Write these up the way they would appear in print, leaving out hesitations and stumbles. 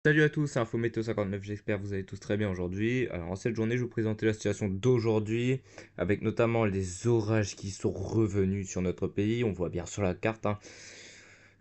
Salut à tous, c'est Info Météo 59, j'espère que vous allez tous très bien aujourd'hui. Alors en cette journée, je vais vous présenter la situation d'aujourd'hui, avec notamment les orages qui sont revenus sur notre pays. On voit bien sur la carte, hein.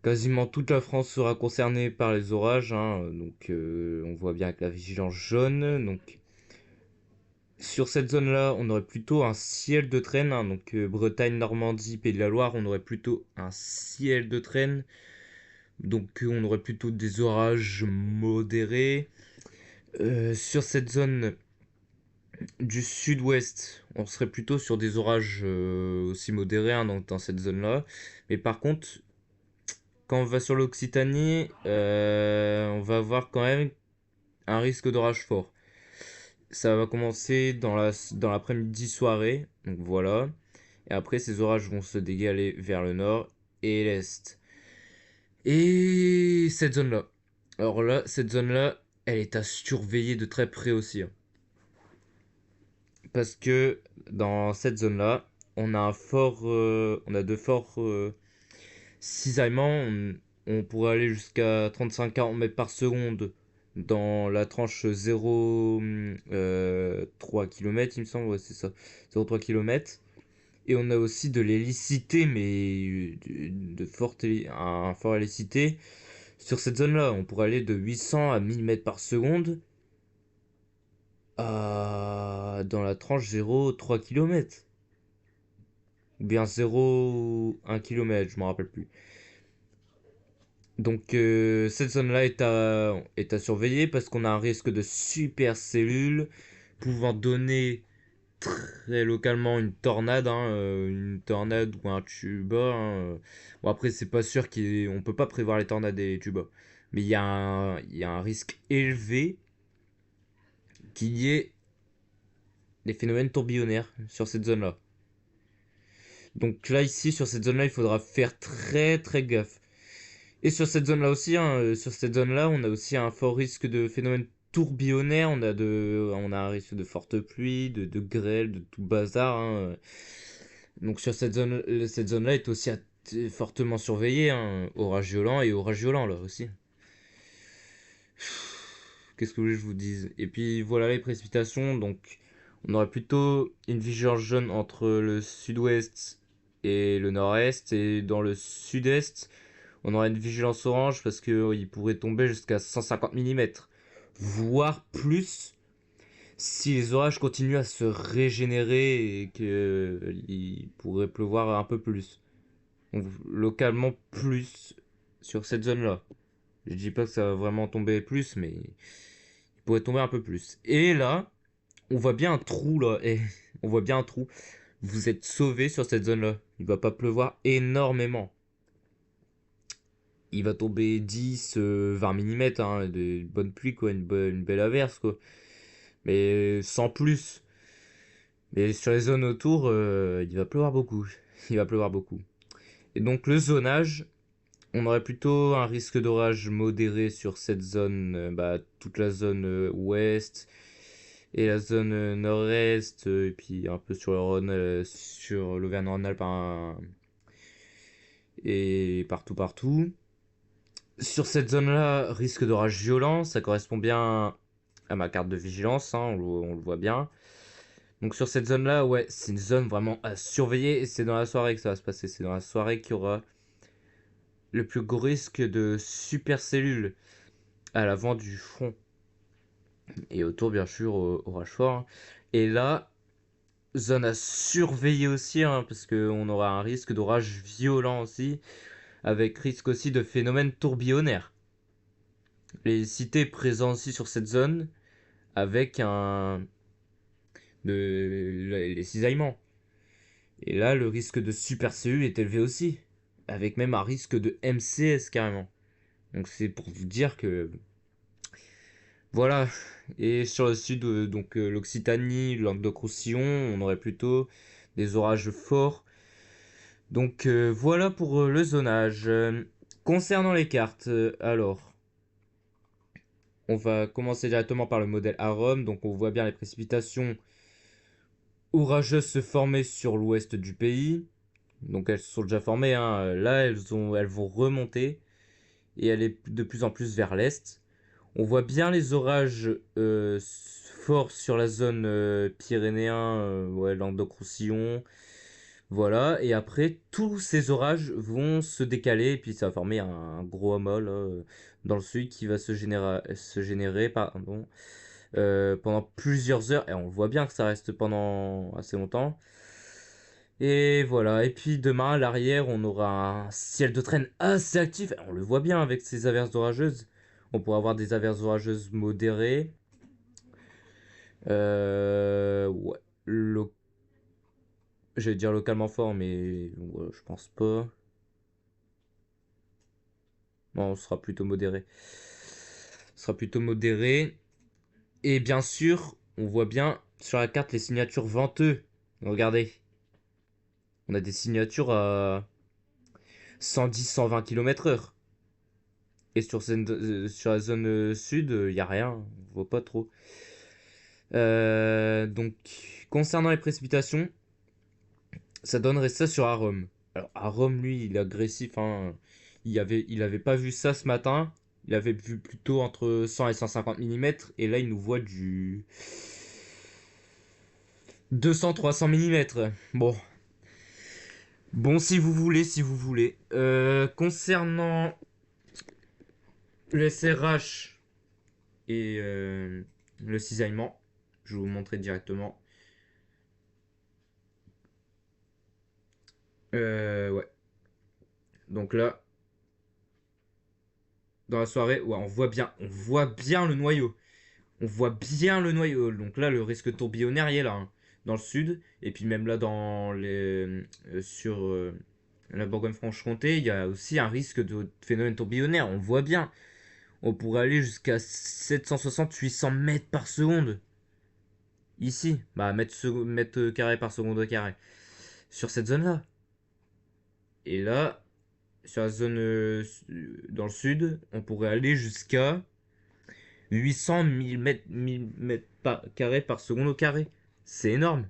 Quasiment toute la France sera concernée par les orages, hein. On voit bien avec la vigilance jaune. Donc sur cette zone-là, on aurait plutôt un ciel de traîne, hein. Bretagne, Normandie, Pays de la Loire, on aurait plutôt un ciel de traîne. On aurait plutôt des orages modérés. Sur cette zone du sud-ouest, on serait plutôt sur des orages aussi modérés, hein, dans cette zone-là. Mais par contre, quand on va sur l'Occitanie, on va avoir quand même un risque d'orage fort. Ça va commencer dans l'après-midi soirée, donc voilà. Et après, ces orages vont se dégaler vers le nord et l'est. Et cette zone-là. Alors là, cette zone-là, elle est à surveiller de très près aussi, hein. Parce que dans cette zone-là, on a de forts cisaillements. On pourrait aller jusqu'à 35-40 mètres par seconde dans la tranche 0,3 km, il me semble, ouais, c'est ça, 0,3 km. Et on a aussi de l'hélicité, mais de un fort hélicité sur cette zone-là. On pourrait aller de 800 à 1000 mètres par seconde dans la tranche 0,3 km. Ou bien 0,1 km, je m'en rappelle plus. Cette zone-là est à surveiller parce qu'on a un risque de supercellules pouvant donner très localement une tornade, hein, une tornade ou un tuba, hein. Bon après c'est pas sûr on peut pas prévoir les tornades et les tubas, mais il y a un risque élevé qu'il y ait des phénomènes tourbillonnaires sur cette zone-là. Donc là ici sur cette zone-là il faudra faire très très gaffe. Et sur cette zone-là aussi, hein, sur cette zone-là, on a aussi un fort risque de phénomène tourbillonnaire. On a un risque de forte pluie, de grêle, de tout bazar, hein. Donc sur cette zone-là est aussi fortement surveillée, hein, orage violent et orage violent là aussi. Qu'est-ce que vous voulez que je vous dise? Et puis voilà les précipitations. Donc on aurait plutôt une vigilance jaune entre le sud-ouest et le nord-est, et dans le sud-est on aurait une vigilance orange parce que il pourrait tomber jusqu'à 150 mm, voire plus si les orages continuent à se régénérer et qu'il pourrait pleuvoir un peu plus. Donc localement plus sur cette zone-là. Je dis pas que ça va vraiment tomber plus, mais il pourrait tomber un peu plus. Et là, on voit bien un trou là, et on voit bien un trou. Vous êtes sauvés sur cette zone-là. Il va pas pleuvoir énormément. Il va tomber 10, 20 mm, hein, de bonne pluie, quoi, une belle averse, quoi. Mais sans plus. Mais sur les zones autour, il va pleuvoir beaucoup. Il va pleuvoir beaucoup. Et donc le zonage, on aurait plutôt un risque d'orage modéré sur cette zone, toute la zone ouest et la zone nord-est, et puis un peu sur le Rhône, sur l'Auvergne-Rhône-Alpes, hein, et partout. Sur cette zone-là, risque d'orage violent, ça correspond bien à ma carte de vigilance, hein, on le voit bien. Donc sur cette zone-là, ouais, c'est une zone vraiment à surveiller, et c'est dans la soirée que ça va se passer. C'est dans la soirée qu'il y aura le plus gros risque de supercellules à l'avant du front. Et autour, bien sûr, orage fort, hein. Et là, zone à surveiller aussi, hein, parce qu'on aura un risque d'orage violent aussi, avec risque aussi de phénomènes tourbillonnaires. Les cités présents aussi sur cette zone, avec les cisaillements. Et là, le risque de supercellule est élevé aussi, avec même un risque de MCS carrément. Donc c'est pour vous dire que voilà. Et sur le sud, l'Occitanie, le Languedoc-Roussillon, on aurait plutôt des orages forts. Voilà pour le zonage. Concernant les cartes, alors, on va commencer directement par le modèle Arom. Donc on voit bien les précipitations orageuses se former sur l'ouest du pays. Donc elles se sont déjà formées, hein. Là, elles vont remonter et aller de plus en plus vers l'est. On voit bien les orages forts sur la zone pyrénéen, ouais, Languedoc-Roussillon. Voilà, et après, tous ces orages vont se décaler, et puis ça va former un gros amas là, dans le sud qui va se générer pardon, pendant plusieurs heures, et on voit bien que ça reste pendant assez longtemps. Et voilà, et puis demain à l'arrière, on aura un ciel de traîne assez actif, on le voit bien avec ces averses orageuses. On pourra avoir des averses orageuses modérées. Ouais, lo- j'allais dire localement fort, mais ouais, je pense pas. Non, on sera plutôt modéré. Ce sera plutôt modéré. Et bien sûr, on voit bien sur la carte les signatures venteux. Regardez, on a des signatures à 110-120 km/h. Et sur la zone sud, il n'y a rien, on voit pas trop. Donc, concernant les précipitations, ça donnerait ça sur Arom. Alors, Arom, lui, il est agressif, hein. Il avait pas vu ça ce matin. Il avait vu plutôt entre 100 et 150 mm. Et là, il nous voit du 200-300 mm. Bon. Bon, si vous voulez, si vous voulez. Concernant le SRH et le cisaillement, je vais vous montrer directement. Ouais. Donc là, dans la soirée, ouais, on voit bien le noyau. On voit bien le noyau. Donc là, le risque tourbillonnaire, il est là, hein, dans le sud. Et puis même là, sur la Bourgogne-Franche-Comté, il y a aussi un risque de phénomène tourbillonnaire. On voit bien. On pourrait aller jusqu'à 760-800 mètres par seconde. Ici, bah mètres carrés par seconde au carré. Sur cette zone-là. Et là, sur la zone dans le sud, on pourrait aller jusqu'à 800 mètres carrés par seconde au carré. C'est énorme.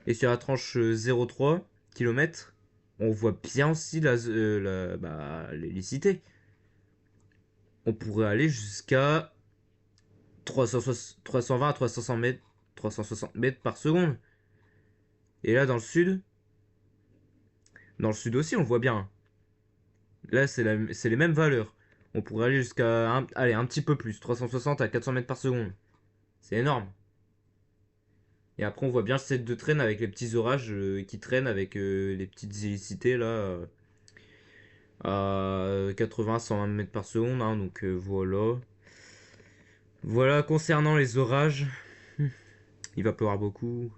Et sur la tranche 0,3 km, on voit bien aussi l'hélicité. On pourrait aller jusqu'à 320 à 360 mètres par seconde. Et là, dans le sud aussi, on le voit bien. Là, c'est les mêmes valeurs. On pourrait aller jusqu'à allez, un petit peu plus, 360 à 400 mètres par seconde. C'est énorme. Et après, on voit bien le set de traîne avec les petits orages qui traînent avec les petites hélicités là à 80-120 mètres par seconde, hein, donc voilà. Voilà concernant les orages, il va pleuvoir beaucoup.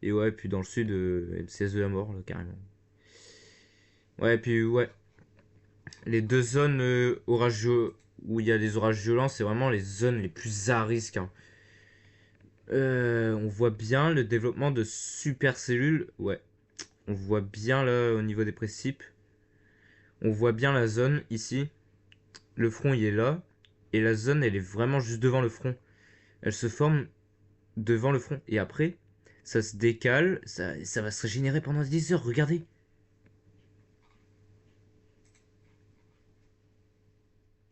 Et ouais, puis dans le sud, MCS de la mort, là, carrément. Ouais, puis ouais, les deux zones orageux où il y a des orages violents, c'est vraiment les zones les plus à risque, hein. On voit bien le développement de supercellules. Ouais, on voit bien là au niveau des précipes. On voit bien la zone ici. Le front il est là. Et la zone elle est vraiment juste devant le front. Elle se forme devant le front. Et après, ça se décale. Ça va se régénérer pendant 10 heures. Regardez.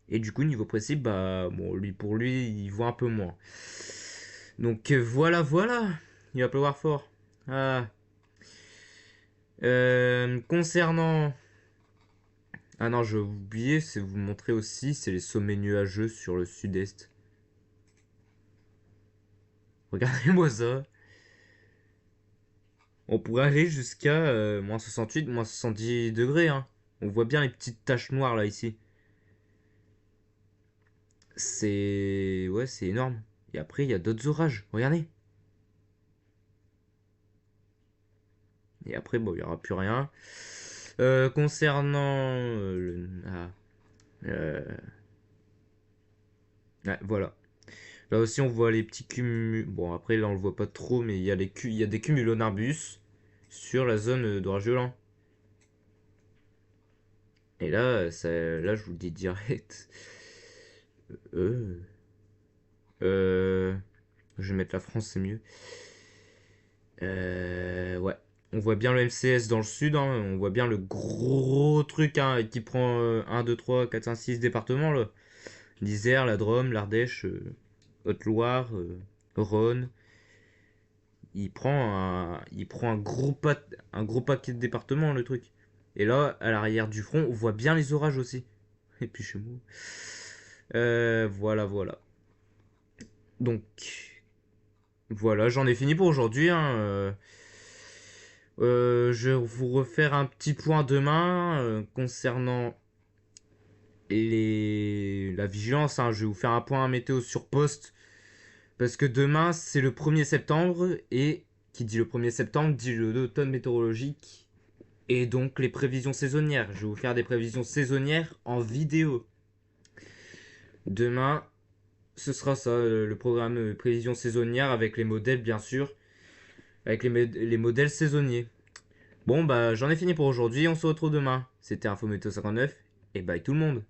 Et du coup, niveau précip, bah, bon, pour lui, il voit un peu moins. Donc voilà, voilà. Il va pleuvoir fort. Ah. Concernant. Ah non, j'ai oublié, c'est vous montrer aussi, c'est les sommets nuageux sur le sud-est. Regardez-moi ça. On pourrait aller jusqu'à moins 68, moins 70 degrés, hein. On voit bien les petites taches noires là ici. C'est. Ouais, c'est énorme. Et après, il y a d'autres orages. Regardez. Et après, bon, il n'y aura plus rien. Concernant. Euh, ouais, voilà. Là aussi, on voit les petits cumuls. Bon, après, là, on le voit pas trop, mais il y a des cumulonimbus sur la zone d'orage violent. Et là, là, je vous le dis direct. Euh, euh, je vais mettre la France, c'est mieux. Ouais. On voit bien le MCS dans le sud, hein. On voit bien le gros truc, hein, qui prend 1, 2, 3, 4, 5, 6 départements là. L'Isère, la Drôme, l'Ardèche, Haute-Loire, Rhône. Un gros paquet de départements, le truc. Et là, à l'arrière du front, on voit bien les orages aussi. Et puis chez moi. Voilà, voilà. Donc, voilà, j'en ai fini pour aujourd'hui, hein. Je vais vous refaire un petit point demain concernant la vigilance, hein. Je vais vous faire un point météo sur poste. Parce que demain, c'est le 1er septembre. Et qui dit le 1er septembre dit l'automne météorologique. Et donc les prévisions saisonnières. Je vais vous faire des prévisions saisonnières en vidéo. Demain, ce sera ça, le programme prévisions saisonnières avec les modèles, bien sûr. Avec les modèles saisonniers. Bon, bah, j'en ai fini pour aujourd'hui. On se retrouve demain. C'était Info Météo 59. Et bye tout le monde.